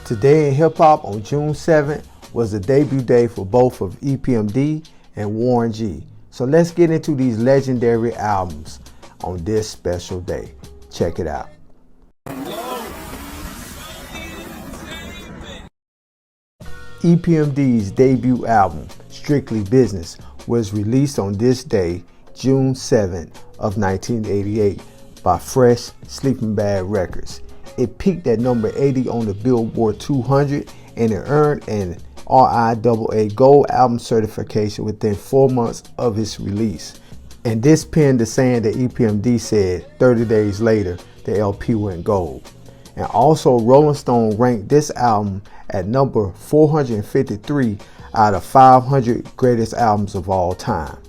Today in Hip Hop on June 7th was the debut day for both of EPMD and Warren G. So let's get into these legendary albums on this special day. Check it out. EPMD's debut album, Strictly Business, was released on this day, June 7th of 1988 by Fresh Sleeping Bag Records. It peaked at number 80 on the Billboard 200 and it earned an RIAA Gold Album certification within 4 months of its release. And this penned the saying that EPMD said 30 days later the LP went gold. And also Rolling Stone ranked this album at number 453 out of 500 greatest albums of all time.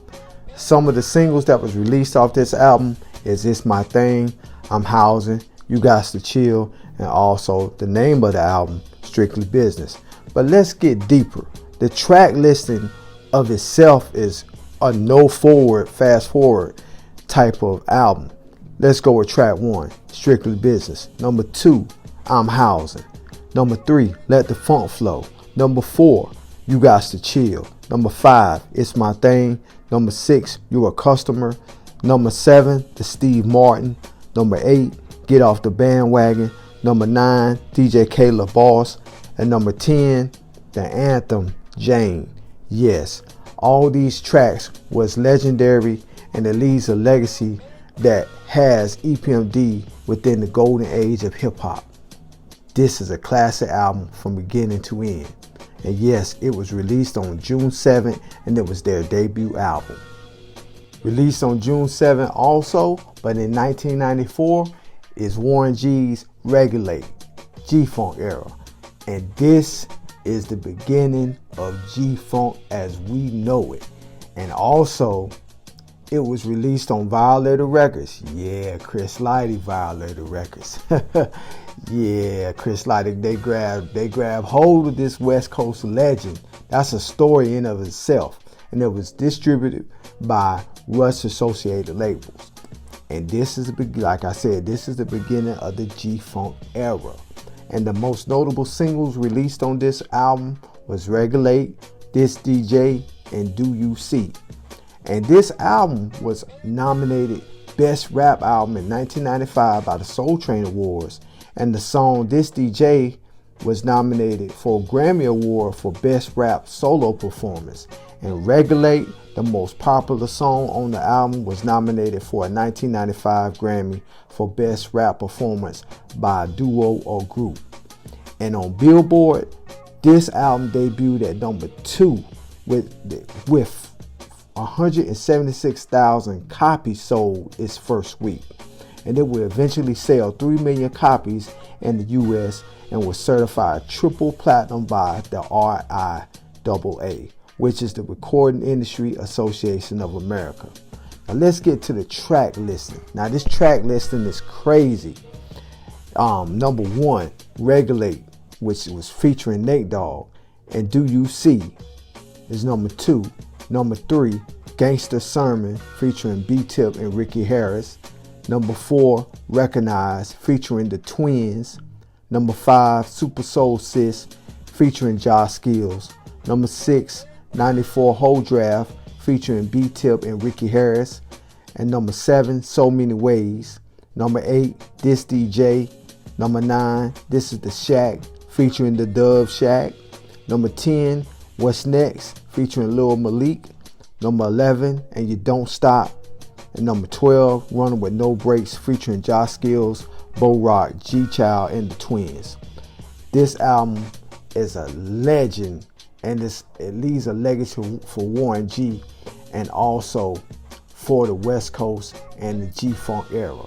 Some of the singles that was released off this album is It's My Thing, I'm Housing, You Got to Chill, and also the name of the album, Strictly Business. But let's get deeper. The track listing of itself is a no forward, fast forward type of album. Let's go with track 1, Strictly Business. Number 2, I'm Housing. Number 3, Let the Funk Flow. Number 4, You Got to Chill. Number 5, It's My Thing. Number 6, You're a Customer. Number 7, The Steve Martin. Number 8, Get Off the Bandwagon. Number 9, DJ Kayla Boss. And number 10, the anthem, Jane. Yes, all these tracks was legendary and it leaves a legacy that has EPMD within the golden age of hip hop. This is a classic album from beginning to end. And yes, it was released on June 7th and it was their debut album. Released on June 7th also, but in 1994, is Warren G's Regulate, G-Funk era. And this is the beginning of G-Funk as we know it. And also, it was released on Violator Records. Yeah, Chris Lighty, Violator Records. Yeah, Chris Lighty, they grabbed hold of this West Coast legend. That's a story in of itself. And it was distributed by Rush Associated Labels. And this is, like I said, this is the beginning of the G-Funk era. And the most notable singles released on this album was Regulate, This DJ, and Do You See. And this album was nominated Best Rap Album in 1995 by the Soul Train Awards. And the song This DJ was nominated for a Grammy Award for Best Rap Solo Performance. And Regulate, the most popular song on the album, was nominated for a 1995 Grammy for Best Rap Performance by a duo or group. And on Billboard, this album debuted at number 2 with 176,000 copies sold its first week. And it would eventually sell 3 million copies in the US and was certified triple platinum by the RIAA, which is the Recording Industry Association of America. Now let's get to the track listing. Now this track listing is crazy. Number 1, Regulate, which was featuring Nate Dogg, and Do You See is number 2. Number 3, Gangsta Sermon featuring B-Tip and Ricky Harris. Number 4, Recognize featuring the Twins. Number 5, Super Soul Sis featuring Josh Skills. Number 6, 94 Whole Draft featuring B-Tip and Ricky Harris. And number 7, So Many Ways. Number 8, This DJ. Number 9, This Is the Shack featuring the Dove Shack. Number 10, What's Next featuring Lil Malik. Number 11, And You Don't Stop. And number 12, Running With No Brakes featuring Josh Skills, Bo Rock, G-Child, and the Twins. This album is a legend and it leaves a legacy for Warren G and also for the West Coast and the G-Funk era.